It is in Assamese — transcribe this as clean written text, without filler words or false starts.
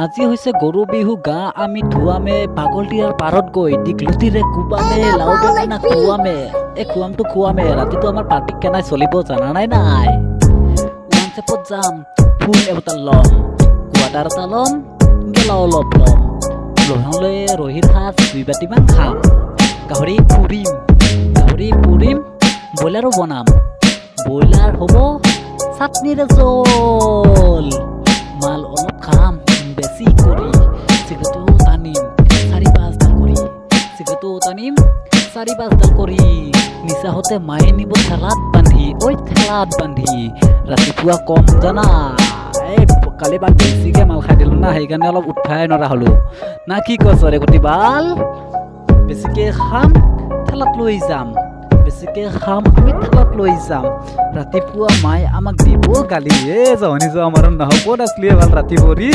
আজি হৈছে গৰু বিহু গা আমি ধুৱামে পাগলটিয়াৰ পাৰত গৈ দীঘলতিৰে কোবামে লাও বেঙেনা খুৱামে এই খুৱামটো খুৱামে ৰাতিটো আমাৰ পাৰ্টি কেনাই চলিব জানা নাই ওৱান চেপত যাম ফুল এবটা ল'ম কোৱাটাৰ এটা ল'ম গেলাও অলপ ল'ম লহলে ৰহিৰ সাজ 2 বাটিমান খাম গাহৰি পুৰিম ব্ৰইলাৰো বনাম ব্ৰইলাৰ হ'ব চাটনিৰে জল মাল অলপ খাম বেছি কৰি সিগাৰেটো টানিম 4-5 কৰি নিচা হতে মায়ে নিব ঠেলাত বান্ধি ৰাতিপুৱা কম জানা এই কালি বা বেছিকে মাল খাই দিলো না সেইকাৰণে অলপ উঠাই নৰা হলো না কি কৈছ ৰে গতিবাল বেছিকে খাম ঠেলাত লৈ যাম ৰাতিপুৱা মায়ে আমাক দিব গালি এ জহনি আমাৰ নহ'ব নাছিলে ভাল ৰাতি ভৰি